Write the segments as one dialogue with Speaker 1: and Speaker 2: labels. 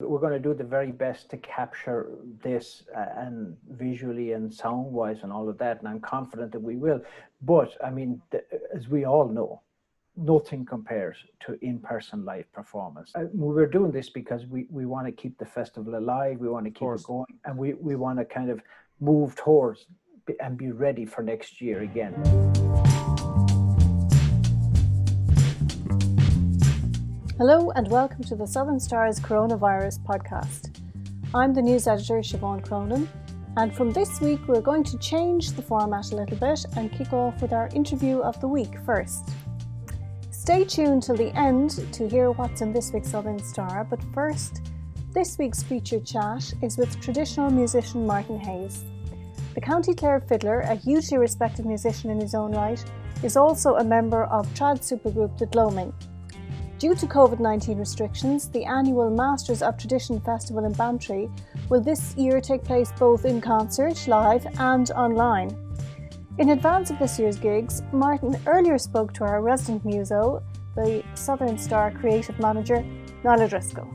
Speaker 1: We're going to do the very best to capture this and visually and sound-wise and all of that, and I'm confident that we will. But, I mean, as we all know, nothing compares to in-person live performance. We're doing this because we want to keep the festival alive, we want to keep it going, and we want to kind of move towards and be ready for next year again.
Speaker 2: Hello and welcome to the Southern Star's Coronavirus podcast. I'm the news editor Siobhan Cronin, and from this week we're going to change the format a little bit and kick off with our interview of the week first. Stay tuned till the end to hear what's in this week's Southern Star, but first, this week's featured chat is with traditional musician Martin Hayes. The County Clare fiddler, a hugely respected musician in his own right, is also a member of trad supergroup The Gloaming. Due to COVID-19 restrictions, the annual Masters of Tradition Festival in Bantry will this year take place both in concert, live and online. In advance of this year's gigs, Martin earlier spoke to our resident muso, the Southern Star creative manager, Niall O'Driscoll.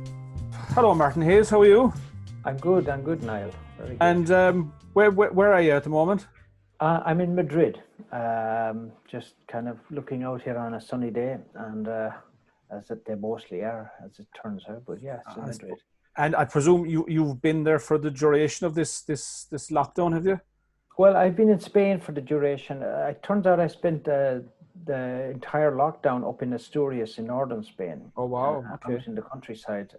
Speaker 3: Hello Martin Hayes, how are you?
Speaker 1: I'm good, Niall. Very good.
Speaker 3: And where are you at the moment?
Speaker 1: I'm in Madrid, just kind of looking out here on a sunny day, and as they mostly are, as it turns out. But yeah, it's in Madrid.
Speaker 3: And I presume you've been there for the duration of this lockdown, have you?
Speaker 1: Well, I've been in Spain for the duration. It turns out I spent the entire lockdown up in Asturias in northern Spain.
Speaker 3: Oh wow!
Speaker 1: I was in the countryside,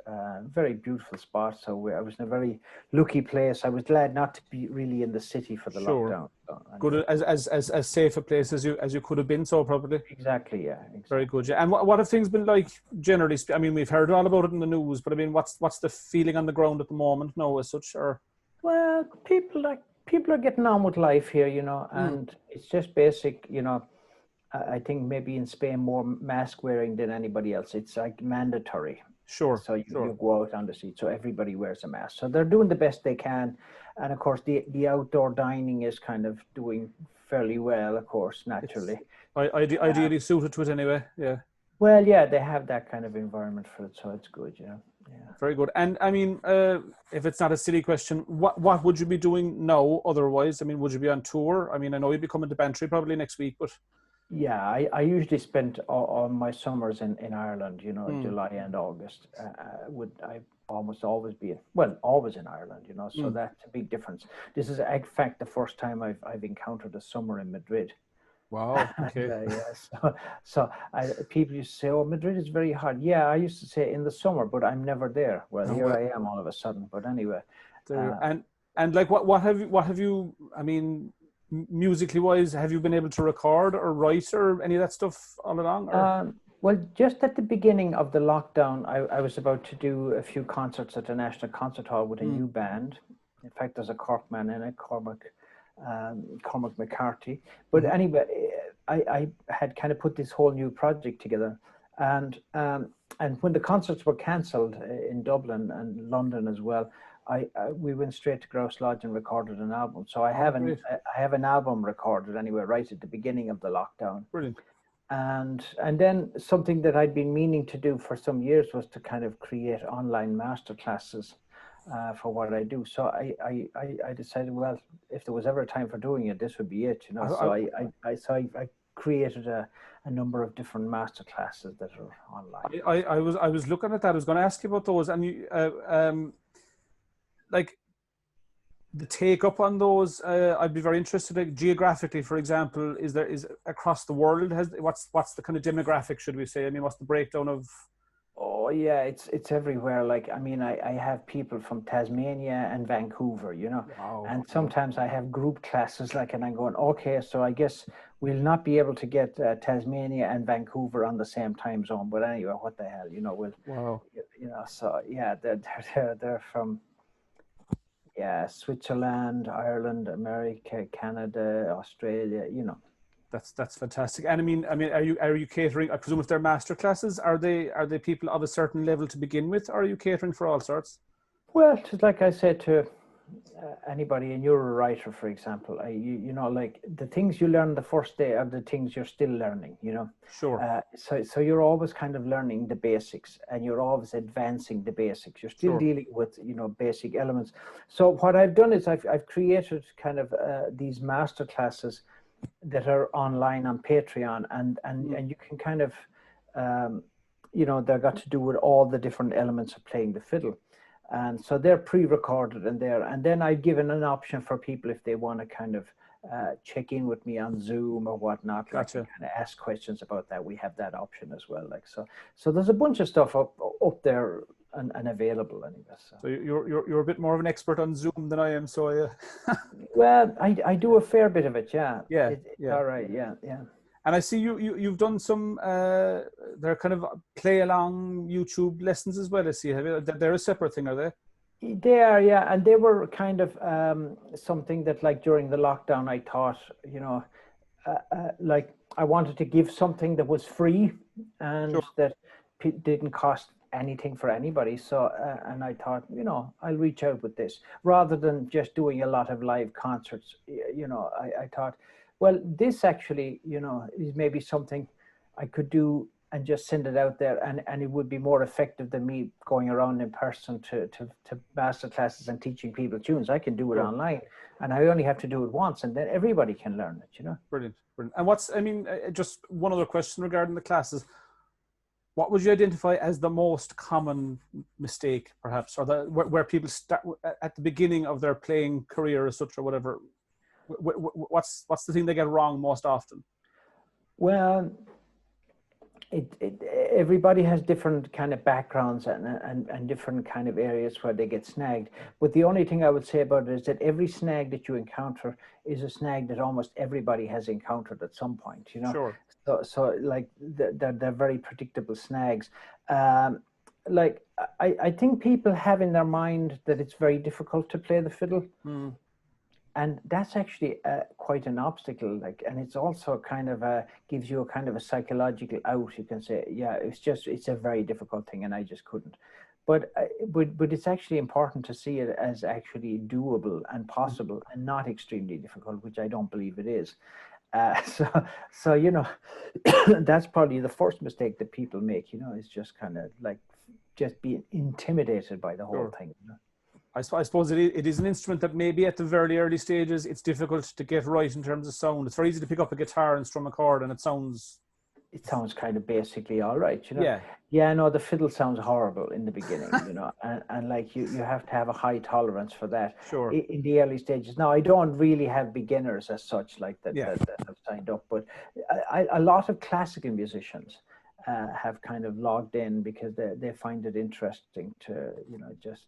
Speaker 1: very beautiful spot. So I was in a very lucky place. I was glad not to be really in the city for the lockdown.
Speaker 3: Good, as safe a place as you could have been, so probably.
Speaker 1: Exactly, yeah. Exactly.
Speaker 3: Very good. Yeah. And what have things been like generally? I mean, we've heard all about it in the news, but I mean, what's the feeling on the ground at the moment now, as such? Or
Speaker 1: well, people are getting on with life here, and it's just basic, I think maybe in Spain more mask wearing than anybody else. It's like mandatory.
Speaker 3: Sure.
Speaker 1: So you go out on the street, so everybody wears a mask. So they're doing the best they can. And of course, the outdoor dining is kind of doing fairly well, of course, naturally.
Speaker 3: Ideally suited to it anyway, yeah.
Speaker 1: Well, yeah, they have that kind of environment for it, so it's good, yeah.
Speaker 3: Very good. And I mean, if it's not a silly question, what would you be doing now otherwise? I mean, would you be on tour? I mean, I know you'd be coming to Bantry probably next week, but...
Speaker 1: Yeah, I usually spend all my summers in Ireland, July and August. I almost always always in Ireland, so that's a big difference. This is, in fact, the first time I've encountered a summer in Madrid.
Speaker 3: Wow, okay.
Speaker 1: People used to say, oh, Madrid is very hot. Yeah, I used to say in the summer, but I'm never there. Well, here I am all of a sudden. But anyway.
Speaker 3: And like, what have you, I mean, musically wise, have you been able to record or write or any of that stuff all along?
Speaker 1: Well, just at the beginning of the lockdown, I was about to do a few concerts at the National Concert Hall with a new band. In fact, there's a Cork man in it, Cormac McCarthy. But anyway, I had kind of put this whole new project together, and when the concerts were cancelled in Dublin and London as well, we went straight to Grouse Lodge and recorded an album. So I have an album recorded anyway, right at the beginning of the lockdown.
Speaker 3: Brilliant.
Speaker 1: And then something that I'd been meaning to do for some years was to kind of create online masterclasses for what I do. So I decided, well, if there was ever a time for doing it, this would be it, So I created a number of different masterclasses that are online.
Speaker 3: I was looking at that. I was going to ask you about those, and you like the take up on those. I'd be very interested. Like, geographically, for example, is across the world? What's the kind of demographic, should we say? I mean, what's the breakdown of?
Speaker 1: Oh yeah, it's everywhere. Like, I mean, I have people from Tasmania and Vancouver,
Speaker 3: Wow.
Speaker 1: And sometimes I have group classes, like, and I'm going, okay, so I guess we'll not be able to get Tasmania and Vancouver on the same time zone. But anyway, what the hell,
Speaker 3: Wow.
Speaker 1: So yeah, they're from. Yeah, Switzerland, Ireland, America, Canada, Australia,
Speaker 3: That's fantastic. And I mean, are you catering? I presume if they're master classes, are they people of a certain level to begin with, or are you catering for all sorts?
Speaker 1: Well, just like I said to anybody, and you're a writer, for example, you know, like the things you learn the first day are the things you're still learning, you know.
Speaker 3: Sure.
Speaker 1: So you're always kind of learning the basics, and you're always advancing the basics. You're still
Speaker 3: Sure.
Speaker 1: dealing with, you know, basic elements. So what I've done is I've created kind of these master classes that are online on Patreon, and you can kind of, you know, they've got to do with all the different elements of playing the fiddle. And so they're pre-recorded in there. And then I've given an option for people if they want to kind of check in with me on Zoom or whatnot,
Speaker 3: Gotcha.
Speaker 1: like kind of ask questions about that. We have that option as well. Like so there's a bunch of stuff up there and available anyway.
Speaker 3: So you're a bit more of an expert on Zoom than I am. So yeah.
Speaker 1: Well, I do a fair bit of it. Yeah.
Speaker 3: Yeah.
Speaker 1: All right. Yeah.
Speaker 3: And I see you've done some they're kind of play along YouTube lessons as well. I see. They're a separate thing, are they?
Speaker 1: They are, yeah, and they were kind of something that, like, during the lockdown, I thought, you know, like I wanted to give something that was free and
Speaker 3: Sure.
Speaker 1: that didn't cost anything for anybody. So, and I thought, you know, I'll reach out with this rather than just doing a lot of live concerts. You know, I thought, well, this actually, you know, is maybe something I could do and just send it out there, and it would be more effective than me going around in person to master classes and teaching people tunes. I can do it online, and I only have to do it once, and then everybody can learn it, you know.
Speaker 3: Brilliant. And just one other question regarding the classes. What would you identify as the most common mistake, perhaps, or where people start at the beginning of their playing career, or such, or whatever? What's the thing they get wrong most often?
Speaker 1: Well, everybody has different kind of backgrounds and different kind of areas where they get snagged. But the only thing I would say about it is that every snag that you encounter is a snag that almost everybody has encountered at some point, you know.
Speaker 3: Sure.
Speaker 1: So like they're very predictable snags. Like I think people have in their mind that it's very difficult to play the fiddle. And that's actually quite an obstacle, like, and it's also kind of gives you a kind of a psychological out. You can say, yeah, it's a very difficult thing, and I just couldn't. But it's actually important to see it as actually doable and possible, and not extremely difficult, which I don't believe it is. So you know, that's probably the first mistake that people make. You know, is just kind of like just being intimidated by the whole thing. You know?
Speaker 3: I suppose it is an instrument that maybe at the very early stages it's difficult to get right in terms of sound. It's very easy to pick up a guitar and strum a chord, and it sounds
Speaker 1: kind of basically all right, you know.
Speaker 3: Yeah.
Speaker 1: Yeah, no, the fiddle sounds horrible in the beginning, you know, and like you have to have a high tolerance for that.
Speaker 3: Sure.
Speaker 1: In the early stages. Now, I don't really have beginners as such like that that have signed up, but a lot of classical musicians have kind of logged in because they find it interesting to, you know, just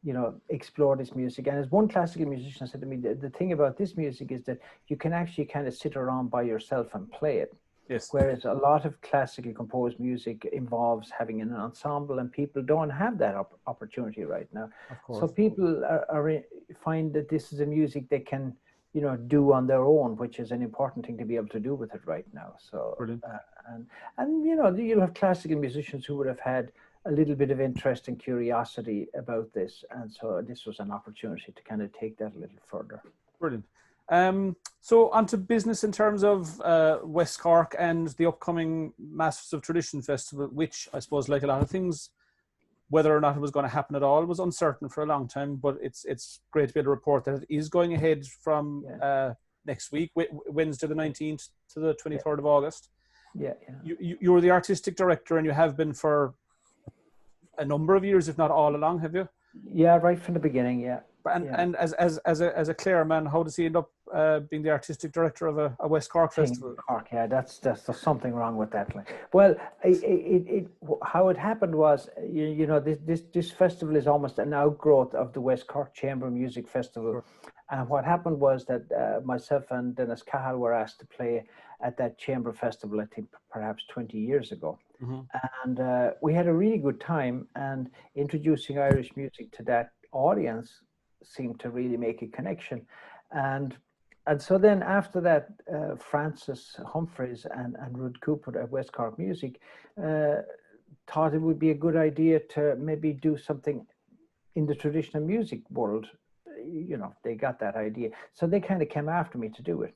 Speaker 1: you know, explore this music. And as one classical musician said to me, the thing about this music is that you can actually kind of sit around by yourself and play it.
Speaker 3: Yes.
Speaker 1: Whereas a lot of classically composed music involves having an ensemble, and people don't have that opportunity right now.
Speaker 3: Of course.
Speaker 1: So people find that this is a music they can, you know, do on their own, which is an important thing to be able to do with it right now. So, and you know, you'll have classical musicians who would have had a little bit of interest and curiosity about this, and so this was an opportunity to kind of take that a little further.
Speaker 3: Brilliant. So on to business in terms of West Cork and the upcoming Masters of Tradition Festival, which I suppose, like a lot of things, whether or not it was going to happen at all was uncertain for a long time, but it's great to be able to report that it is going ahead from next week, Wednesday the 19th to the 23rd of August.
Speaker 1: Yeah.
Speaker 3: You're the artistic director, and you have been for a number of years, if not all along, have you?
Speaker 1: Yeah, right from the beginning, yeah.
Speaker 3: And as a Clare man, how does he end up being the artistic director of a West Cork festival?
Speaker 1: Cork, yeah, there's something wrong with that. Well, how it happened was, you know, this festival is almost an outgrowth of the West Cork Chamber Music Festival.
Speaker 3: Sure.
Speaker 1: And what happened was that myself and Dennis Cahill were asked to play at that Chamber Festival, I think perhaps 20 years ago. And we had a really good time, and introducing Irish music to that audience seemed to really make a connection. And so then after that, Francis Humphreys and Rudd Cooper at West Cork Music thought it would be a good idea to maybe do something in the traditional music world, you know, they got that idea. So they kind of came after me to do it.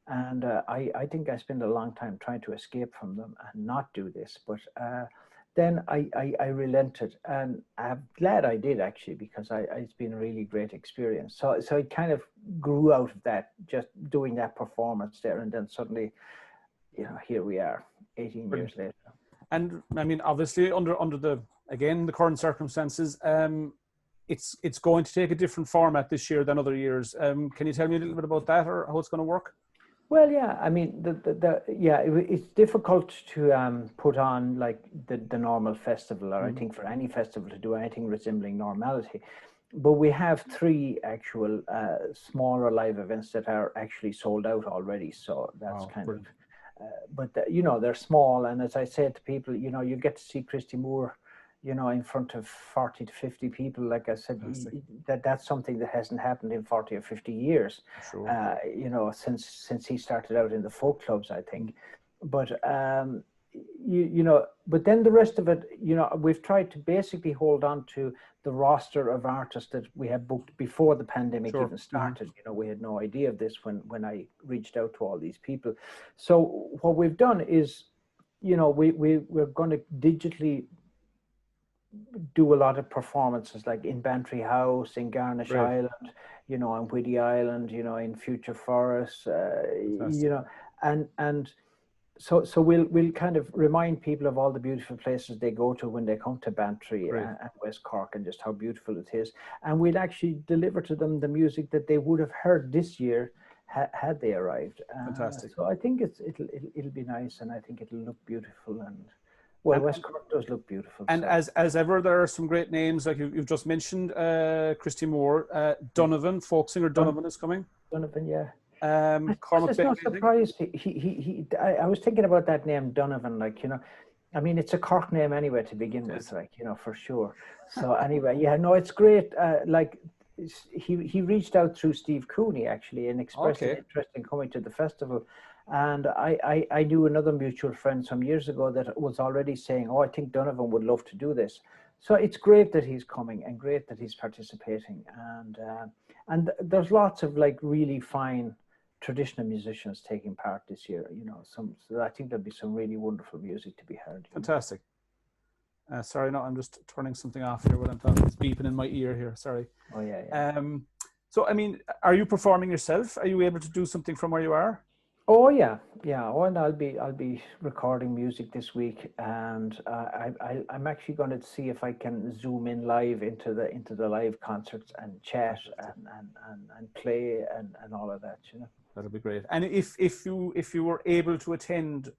Speaker 1: And I think I spent a long time trying to escape from them and not do this. But then I relented, and I'm glad I did, actually, because it's been a really great experience. So it kind of grew out of that, just doing that performance there. And then suddenly, you know, here we are 18 years later.
Speaker 3: And I mean, obviously under the current circumstances, it's going to take a different format this year than other years. Can you tell me a little bit about that, or how it's going to work?
Speaker 1: Well, yeah, I mean, it's difficult to put on like the normal festival, or I think for any festival to do anything resembling normality. But we have 3 actual smaller live events that are actually sold out already. So that's kind of, you know, they're small. And as I said to people, you know, you get to see Christy Moore, you know, in front of 40 to 50 people. Like I said, that's something that hasn't happened in 40 or 50 years, you know, since he started out in the folk clubs, I think. But, you know, but then the rest of it, you know, we've tried to basically hold on to the roster of artists that we had booked before the pandemic even started. You know, we had no idea of this when I reached out to all these people. So what we've done is, you know, we're going to digitally do a lot of performances, like in Bantry House, in Garnish Island, you know, on Whiddy Island, you know, in Future Forests, you know, and so we'll kind of remind people of all the beautiful places they go to when they come to Bantry and West Cork, and just how beautiful it is. And we'll actually deliver to them the music that they would have heard this year had they arrived.
Speaker 3: Fantastic.
Speaker 1: So I think it'll be nice, and I think it'll look beautiful. And well, West Cork does look beautiful.
Speaker 3: And so, as ever, there are some great names, like you've just mentioned, Christy Moore, Donovan, folk singer Donovan is coming.
Speaker 1: Donovan, yeah.
Speaker 3: Cormac,
Speaker 1: it's no surprise. I was thinking about that name, Donovan. Like, you know, I mean, it's a Cork name anyway to begin with, like, you know, for sure. So anyway, yeah, no, it's great. Like, he reached out through Steve Cooney, actually, and expressed an interest in coming to the festival. And I knew another mutual friend some years ago that was already saying, oh, I think Donovan would love to do this. So it's great that he's coming, and great that he's participating. And there's lots of like really fine traditional musicians taking part this year. You know, so I think there'll be some really wonderful music to be heard.
Speaker 3: Fantastic. Sorry, no, I'm just turning something off here while I'm talking. It's beeping in my ear here. Sorry.
Speaker 1: Oh yeah.
Speaker 3: So I mean, are you performing yourself? Are you able to do something from where you are?
Speaker 1: Oh yeah. Oh, and I'll be recording music this week, and I'm actually going to see if I can zoom in live into the live concerts and chat and play and all of that. You know,
Speaker 3: that'll be great. And if you were able to attend,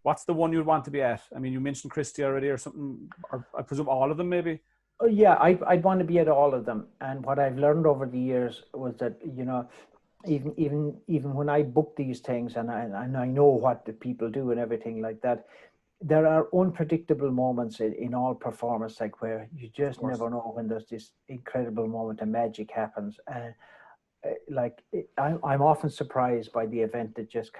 Speaker 3: what's the one you'd want to be at? I mean, you mentioned Christy already, or something, or I presume all of them, maybe.
Speaker 1: Oh yeah, I'd want to be at all of them. And what I've learned over the years was that, you know, even when I book these things, and I know what the people do and everything like that, there are unpredictable moments in all performance, like where you just never know when there's this incredible moment of magic happens. I'm often surprised by the event that just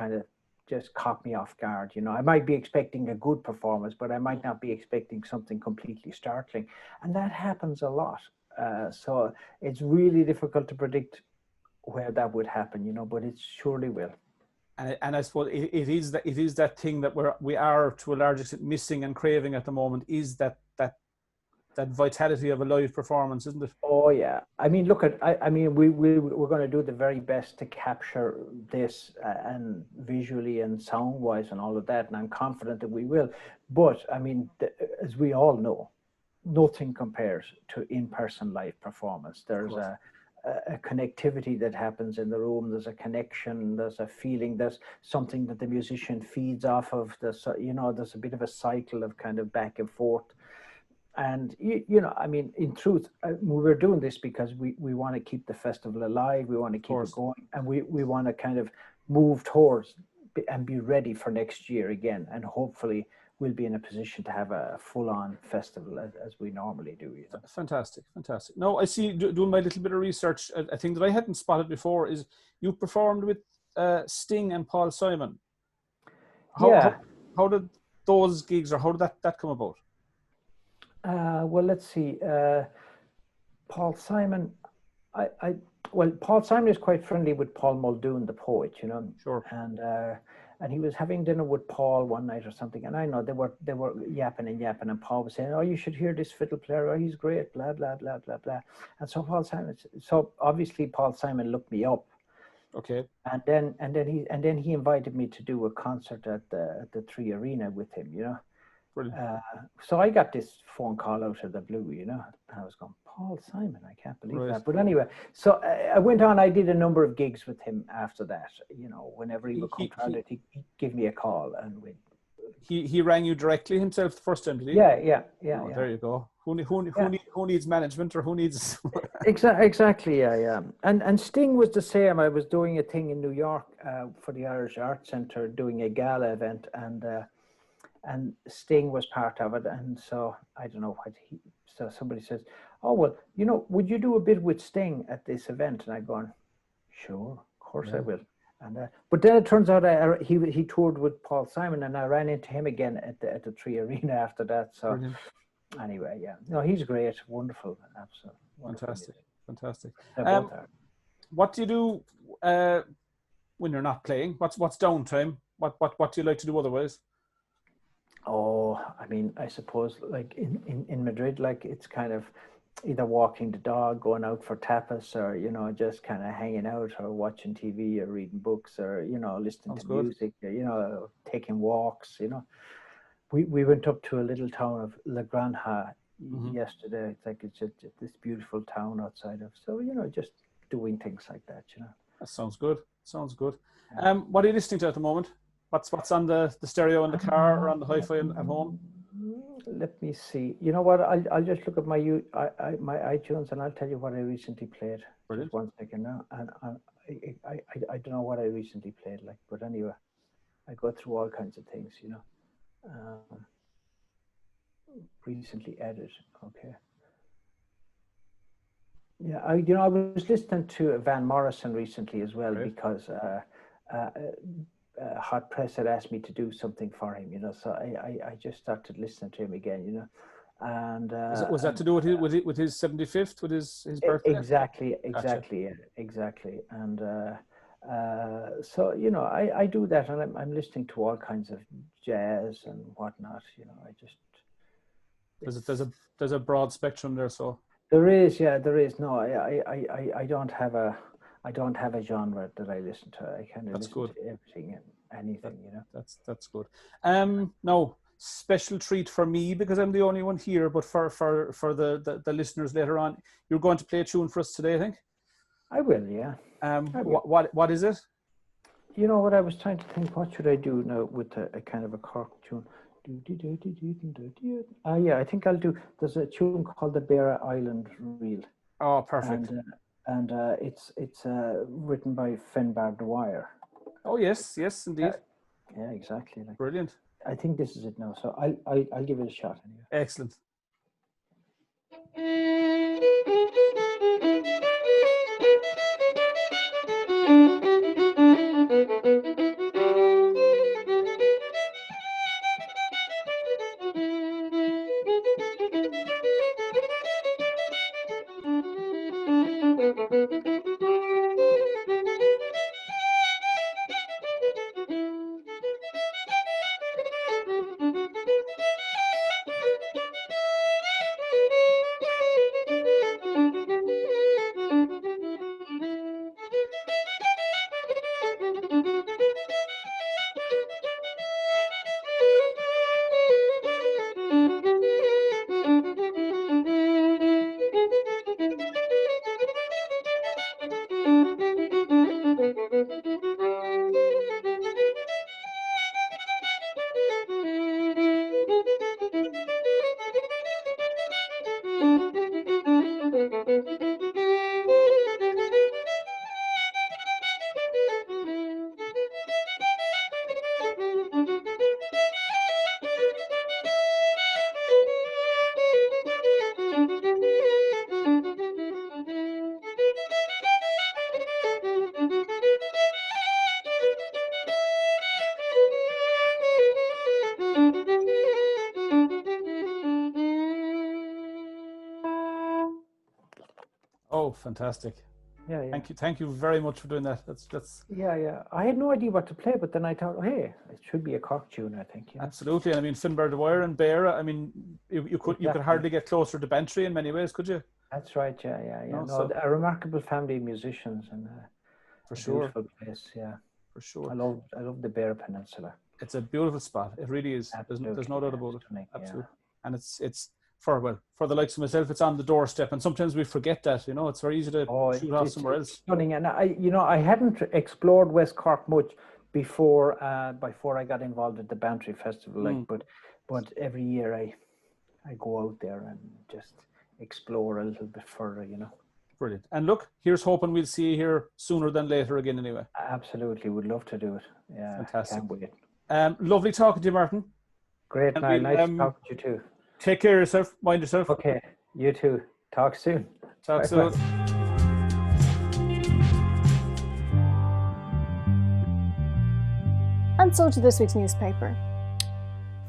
Speaker 1: caught me off guard. You know, I might be expecting a good performance, but I might not be expecting something completely startling, and that happens a lot. So it's really difficult to predict where that would happen, you know, but it surely will.
Speaker 3: And I suppose it is that thing that we are to a large extent missing and craving at the moment, is that vitality of a live performance, isn't it?
Speaker 1: Oh yeah. I mean, look at, I mean, we're going to do the very best to capture this and visually and sound wise and all of that, and I'm confident that we will. But I mean, as we all know, nothing compares to in-person live performance. There's a connectivity that happens in the room. There's a connection, there's a feeling, there's something that the musician feeds off of. There's a bit of a cycle of kind of back and forth. And you know, I mean, in truth, we're doing this because we want to keep the festival alive. We want to keep it going, and we want to kind of move towards and be ready for next year again. And hopefully we'll be in a position to have a full-on festival as we normally do. You know?
Speaker 3: Fantastic. No, I see, doing my little bit of research, a thing that I hadn't spotted before is you performed with Sting and Paul Simon. How did those gigs, or how did that come about?
Speaker 1: Well, let's see. Paul Simon, well, Paul Simon is quite friendly with Paul Muldoon, the poet, you know.
Speaker 3: Sure.
Speaker 1: And he was having dinner with Paul one night or something, and I know they were yapping, and Paul was saying, "Oh, you should hear this fiddle player. Oh, he's great." Blah blah blah blah blah. And so obviously Paul Simon looked me up.
Speaker 3: Okay.
Speaker 1: And then he invited me to do a concert at the Three Arena with him, you know.
Speaker 3: Brilliant.
Speaker 1: So I got this phone call out of the blue, you know. I was going, Paul Simon, I can't believe that. But anyway, so I went on. I did a number of gigs with him after that. You know, whenever he would come around it, he'd give me a call, and
Speaker 3: he rang you directly himself the first time, did he?
Speaker 1: Yeah.
Speaker 3: There you go. Who needs management, or who needs?
Speaker 1: Exactly, yeah. And Sting was the same. I was doing a thing in New York for the Irish Arts Centre, doing a gala event, and Sting was part of it. And so I don't know what so somebody says, "Oh, well, you know, would you do a bit with Sting at this event?" And I go, "Sure, of course I will." And but then it turns out he toured with Paul Simon, and I ran into him again at the Three Arena after that. So anyway, yeah, no, he's great, wonderful, absolutely
Speaker 3: fantastic. What do you do when you're not playing? What's downtime? What do you like to do otherwise?
Speaker 1: Oh, I mean, I suppose like in Madrid, like it's kind of either walking the dog, going out for tapas, or, you know, just kind of hanging out or watching TV or reading books, or, you know, listening to music, or, you know, taking walks, you know. We went up to a little town of La Granja yesterday. It's like it's just this beautiful town outside of, so, you know, just doing things like that, you know.
Speaker 3: That sounds good. What are you listening to at the moment? What's on the stereo in the car, or on the hi-fi at home?
Speaker 1: Let me see. You know what? I'll just look at my iTunes, and I'll tell you what I recently played.
Speaker 3: Brilliant.
Speaker 1: Just 1 second now, and I don't know what I recently played, like, but anyway, I go through all kinds of things, you know. Recently added, okay. Yeah, I was listening to Van Morrison recently as well, because Hot Press had asked me to do something for him, you know, so I just started listening to him again, you know. And
Speaker 3: was that to do with his 75th, with his birthday?
Speaker 1: Exactly. And so, you know, I do that, and I'm listening to all kinds of jazz and whatnot, you know. I just
Speaker 3: there's a broad spectrum there, so
Speaker 1: there is. No, I don't have a genre that I listen to. I kind of listen to everything and anything, you know.
Speaker 3: That's good. Now, special treat for me, because I'm the only one here, but for the listeners later on, you're going to play a tune for us today, I think.
Speaker 1: I will, yeah.
Speaker 3: What is it?
Speaker 1: You know what, I was trying to think, what should I do now with a kind of a Cork tune? Yeah, I think I'll do. There's a tune called the Beare Island Reel.
Speaker 3: Oh, perfect.
Speaker 1: And it's written by Finbarr Dwyer.
Speaker 3: Oh yes, indeed.
Speaker 1: Yeah, exactly. Like,
Speaker 3: brilliant.
Speaker 1: I think this is it now, so I'll give it a shot anyway.
Speaker 3: Excellent. Oh, fantastic.
Speaker 1: Yeah, yeah.
Speaker 3: Thank you very much for doing that. That's
Speaker 1: Yeah. I had no idea what to play, but then I thought, hey, it should be a Cork tune, I think.
Speaker 3: absolutely. And I mean, Finbarr Dwyer and Beare, I mean, you could hardly get closer to Bantry in many ways, could you?
Speaker 1: That's right, yeah.
Speaker 3: No,
Speaker 1: No, a remarkable family of musicians and
Speaker 3: for
Speaker 1: a
Speaker 3: sure.
Speaker 1: beautiful place, yeah.
Speaker 3: For sure.
Speaker 1: I love the Beare Peninsula.
Speaker 3: It's a beautiful spot. It really is.
Speaker 1: Absolutely,
Speaker 3: There's no doubt about it.
Speaker 1: stunning,
Speaker 3: Absolutely. Yeah. And it's for the likes of myself, it's on the doorstep, and sometimes we forget that. It's very easy to shoot off somewhere else.
Speaker 1: Stunning, and I hadn't explored West Cork much before I got involved at the Bantry Festival. But every year I go out there and just explore a little bit further.
Speaker 3: Brilliant. And look, here's hoping we'll see you here sooner than later again. Anyway.
Speaker 1: Absolutely, would love to do it. Yeah,
Speaker 3: fantastic.
Speaker 1: Can't wait.
Speaker 3: Lovely talking to you, Martin.
Speaker 1: Great, nice talking to you too.
Speaker 3: Take care of yourself. Mind yourself.
Speaker 1: Okay, you too. Talk soon.
Speaker 3: Talk soon.
Speaker 2: And so to this week's newspaper.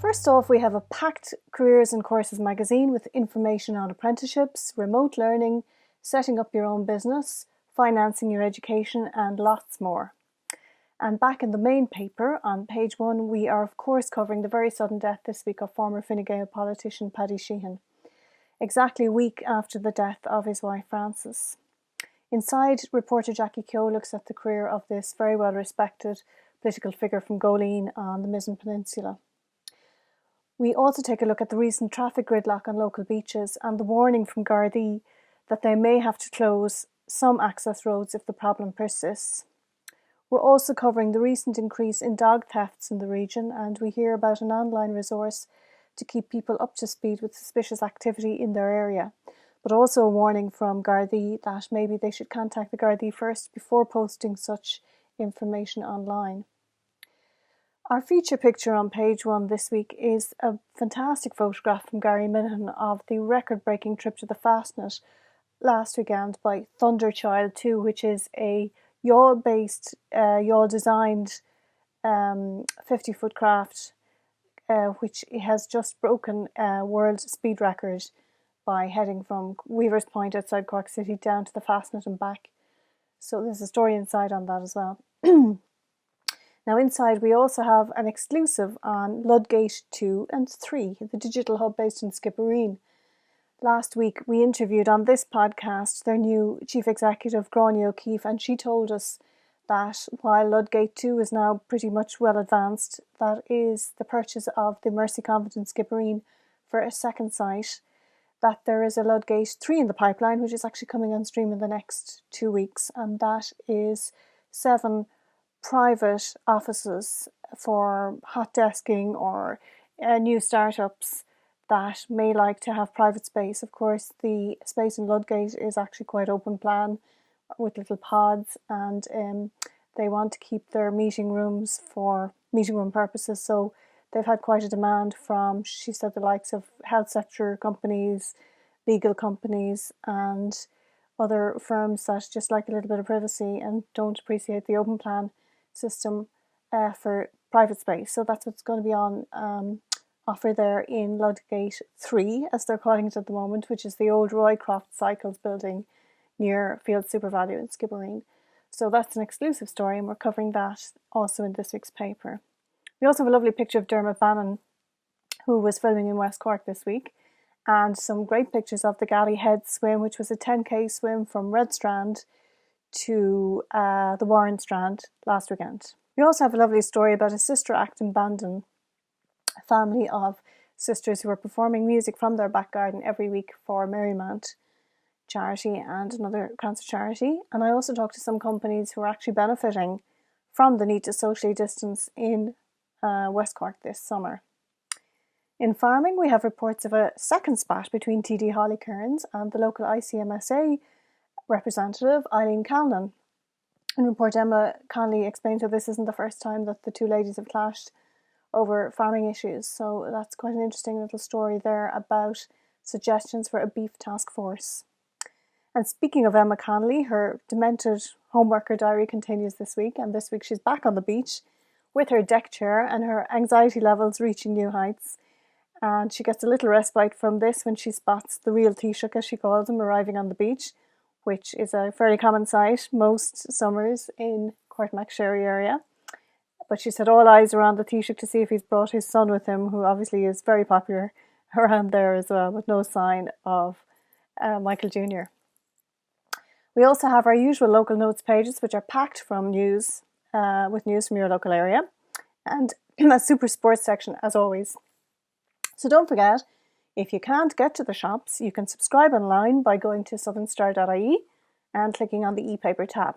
Speaker 2: First off, we have a packed Careers and Courses magazine with information on apprenticeships, remote learning, setting up your own business, financing your education, and lots more. And back in the main paper, on page 1, we are of course covering the very sudden death this week of former Fine Gael politician Paddy Sheehan, exactly a week after the death of his wife Frances. Inside, reporter Jackie Keogh looks at the career of this very well respected political figure from Goleen on the Mizen Peninsula. We also take a look at the recent traffic gridlock on local beaches and the warning from Gardaí that they may have to close some access roads if the problem persists. We're also covering the recent increase in dog thefts in the region, and we hear about an online resource to keep people up to speed with suspicious activity in their area, but also a warning from Gardaí that maybe they should contact the Gardaí first before posting such information online. Our feature picture on page 1 this week is a fantastic photograph from Gary Minahan of the record-breaking trip to the Fastnet last weekend by Thunderchild 2, which is a yawl-based, yawl-designed 50-foot craft, which has just broken a world speed record by heading from Weaver's Point outside Cork City down to the Fastnet and back. So there's a story inside on that as well. Now inside we also have an exclusive on Ludgate 2 and 3, the digital hub based in Skibbereen. Last week we interviewed on this podcast their new chief executive, Gráinne O'Keefe, and she told us that while Ludgate 2 is now pretty much well advanced, that is the purchase of the Mercy Convent in Skibbereen for a second site, that there is a Ludgate 3 in the pipeline, which is actually coming on stream in the next 2 weeks, and that is 7 private offices for hot desking or new startups that may like to have private space. Of course, the space in Ludgate is actually quite open plan with little pods, and they want to keep their meeting rooms for meeting room purposes. So they've had quite a demand from, she said, the likes of health sector companies, legal companies, and other firms that just like a little bit of privacy and don't appreciate the open plan system for private space. So that's what's going to be on offer there in Ludgate 3, as they're calling it at the moment, which is the old Roycroft Cycles building near Field SuperValu in Skibbereen. So that's an exclusive story, and we're covering that also in this week's paper. We also have a lovely picture of Dermot Bannon, who was filming in West Cork this week, and some great pictures of the Galley Head swim, which was a 10k swim from Red Strand to the Warren Strand last weekend. We also have a lovely story about a sister act in Bandon, a family of sisters who are performing music from their back garden every week for Marymount charity and another cancer charity. And I also talked to some companies who are actually benefiting from the need to socially distance in West Cork this summer. In farming, we have reports of a second spat between TD Holly Kearns and the local ICMSA representative, Eileen Callan. In report, Emma Conley explains how this isn't the first time that the two ladies have clashed over farming issues. So that's quite an interesting little story there about suggestions for a beef task force. And speaking of Emma Conley, her demented homeworker diary continues this week, and this week she's back on the beach with her deck chair and her anxiety levels reaching new heights. And she gets a little respite from this when she spots the real Taoiseach, as she calls him, arriving on the beach, which is a fairly common sight most summers in Courtmacsherry area. But she said all eyes are on the Taoiseach to see if he's brought his son with him, who obviously is very popular around there as well, with no sign of Michael Jr. We also have our usual local notes pages, which are packed from news, with news from your local area, and a super sports section as always. So don't forget, if you can't get to the shops, you can subscribe online by going to thesouthernstarTV and clicking on the e-paper tab,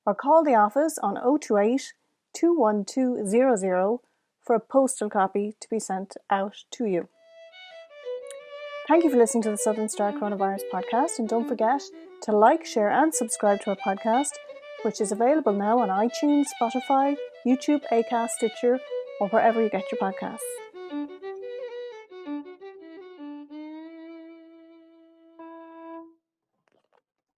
Speaker 2: or call the office on 028 21200 for a postal copy to be sent out to you. Thank you for listening to the Southern Star Coronavirus Podcast, and don't forget to like, share and subscribe to our podcast, which is available now on iTunes, Spotify, YouTube, Acast, Stitcher, or wherever you get your podcasts.